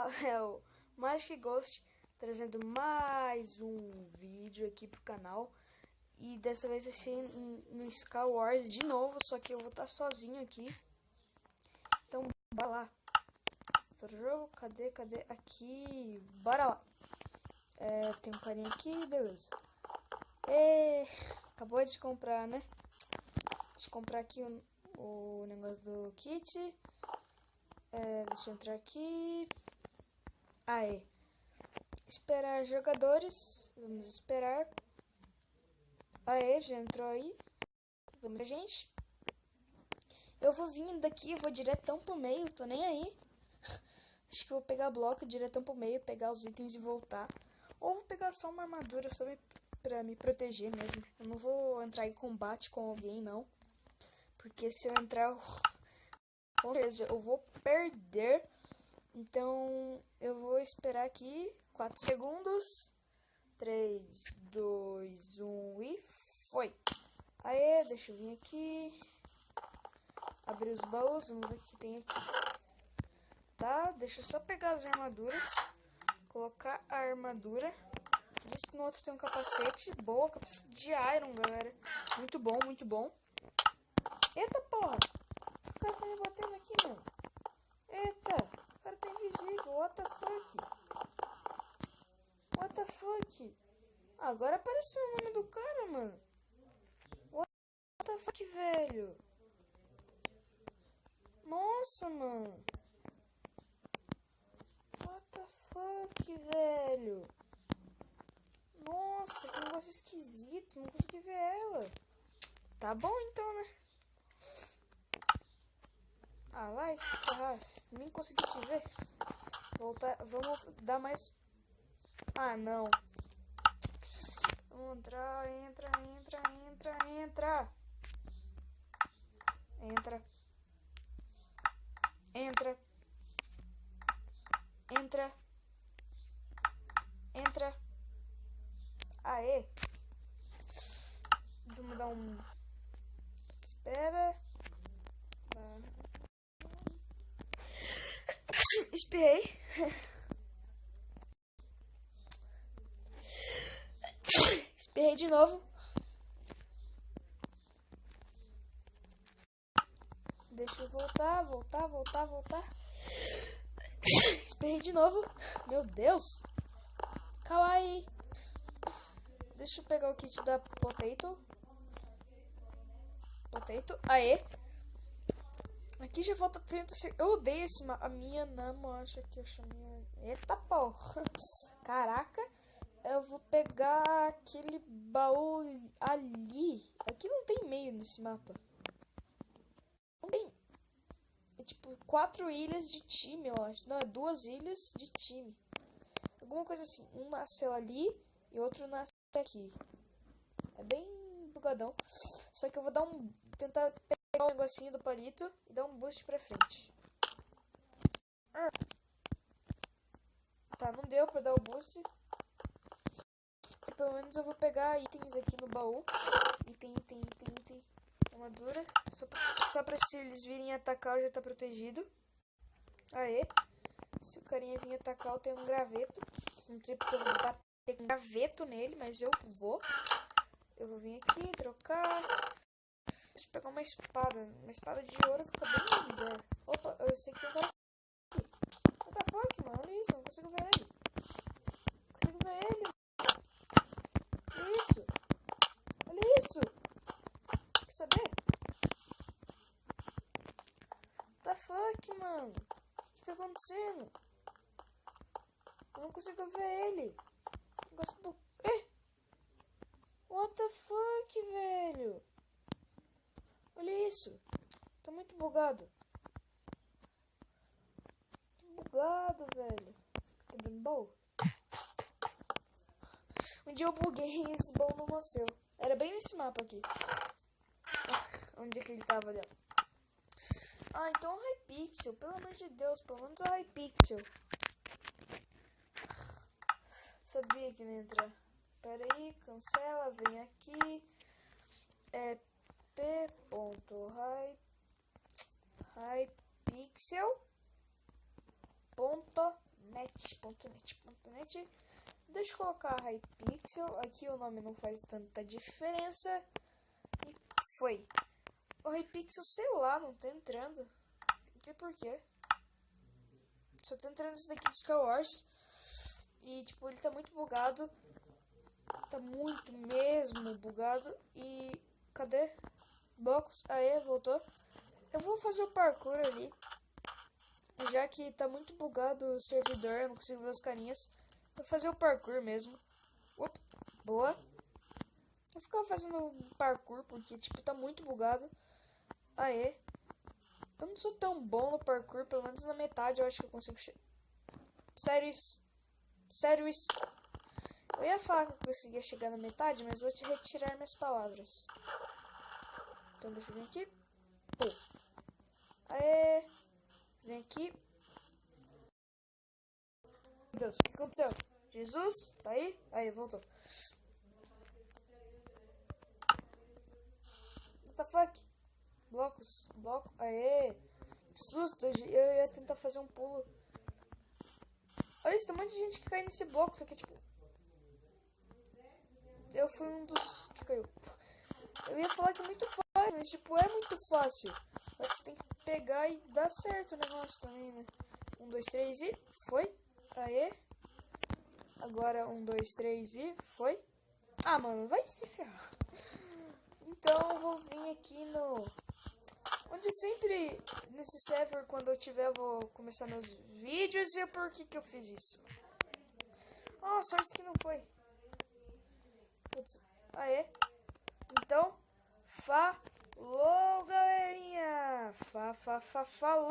fala é o Magic Ghost, trazendo mais um vídeo aqui pro canal. E dessa vez vai ser no Sky Wars de novo, só que eu vou estar sozinho aqui. Então bora lá. Cadê? Aqui, bora lá. Tem um carinha aqui, beleza. Acabou de comprar, né? Deixa eu comprar aqui o negócio do kit. Deixa eu entrar aqui. Esperar jogadores. Vamos esperar. Já entrou aí. Vamos, gente. Eu vou vindo daqui, eu vou diretão pro meio, tô nem aí. Acho que eu vou pegar bloco diretão pro meio, pegar os itens e voltar. Ou vou pegar só uma armadura só pra me proteger mesmo. Eu não vou entrar em combate com alguém, não. Porque se eu entrar, com certeza eu vou perder. Então eu vou esperar aqui 4 segundos. 3, 2, 1 e foi. Deixa eu vir aqui. Abrir os baús, vamos ver o que tem aqui. Tá, deixa eu só pegar as armaduras. Colocar a armadura. Isso no outro tem um capacete. Boa, capacete de Iron, galera. Muito bom, muito bom. Eita porra! O cara tá me batendo aqui, mano. Eita! O cara tá invisível. What the fuck? What the fuck? Agora apareceu o nome do cara, mano. What the fuck, velho? Nossa, mano. What the fuck, velho? Nossa, que negócio esquisito. Não consegui ver ela. Tá bom então, né? Vai se ferrar. Nem consegui te ver. Voltar. Vamos dar mais. Não. Vamos entrar. Entra. Vamos dar um... Espera. Espirrei. Espirrei de novo. Deixa eu voltar. Espirrei de novo. Meu Deus. Calma aí. Deixa eu pegar o kit da Potato. Aqui já falta 30 segundos. Eu odeio esse mapa. A minha Namo acha que eu chamei. Eita porra. Caraca. Eu vou pegar aquele baú ali. Aqui não tem meio nesse mapa. Não tem. É tipo 4 ilhas de time, eu acho. Não, é 2 ilhas de time. Alguma coisa assim. Um nasce ali e outro nasce aqui. É bem bugadão. Só que eu vou tentar pegar o negocinho do palito e dar um boost pra frente. Tá, não deu pra dar o boost. Pelo menos eu vou pegar itens aqui no baú. Item. Armadura. Só pra se eles virem atacar eu já tá protegido. Se o carinha vir atacar eu tenho um graveto. Não sei porque eu vou bater um graveto nele, mas eu vou. Eu vou vir aqui, trocar. Deixa eu pegar uma espada. Uma espada de ouro que fica bem linda. Opa, eu sei que tem um cara aqui. What the fuck, mano? Olha isso, não consigo ver ele. Olha isso. Quer saber? What the fuck, mano? O que tá acontecendo? Eu não consigo ver ele. Negócio do... What the fuck, velho? Olha isso. Tá muito bugado. Velho. Quebrando baú. Um dia eu buguei e esse baú não nasceu. Era bem nesse mapa aqui. Onde é que ele tava ali? Então o Hypixel. Pelo amor de Deus, pelo menos o Hypixel. Sabia que não ia entrar. Pera aí, cancela, vem aqui. P.Hypixel. net. Deixa eu colocar Hypixel. Aqui o nome não faz tanta diferença. E foi. O Hypixel, sei lá, não tá entrando. Não sei porquê. Só tá entrando esse daqui de Star Wars. E tipo, ele tá muito bugado. Tá muito mesmo bugado. E cadê? Blocos. Aê, voltou. Eu vou fazer o parkour ali. Já que tá muito bugado o servidor, eu não consigo ver os carinhas. Vou fazer o parkour mesmo. Boa. Eu ficava fazendo parkour porque, tipo, tá muito bugado. Aê. Eu não sou tão bom no parkour, pelo menos na metade eu acho que eu consigo chegar. Sério isso? Sério isso? Eu ia falar que eu conseguia chegar na metade, mas vou te retirar minhas palavras. Então deixa eu vir aqui. Pô. Aê. Vem aqui. Meu Deus, o que aconteceu? Jesus? Tá aí? Aí, voltou. What the fuck? Blocos. Bloco. Aê. Que susto. Eu ia tentar fazer um pulo. Olha isso, tem um monte de gente que cai nesse bloco. Só que, tipo... Eu fui um dos que caiu. Eu ia falar que é muito fácil, mas, tipo, é muito fácil. Só que você tem que pegar e dar certo o negócio também, né? 1, 2, 3 e... Foi. Aê. Agora 1, 2, 3 e... Foi. Ah, mano, vai se ferrar. Então eu vou vir aqui no... Onde sempre, nesse server, quando eu tiver, vou começar meus vídeos. E por que eu fiz isso? Ah, sorte que não foi. Putz. Aê. Então, falou, galerinha. Falou.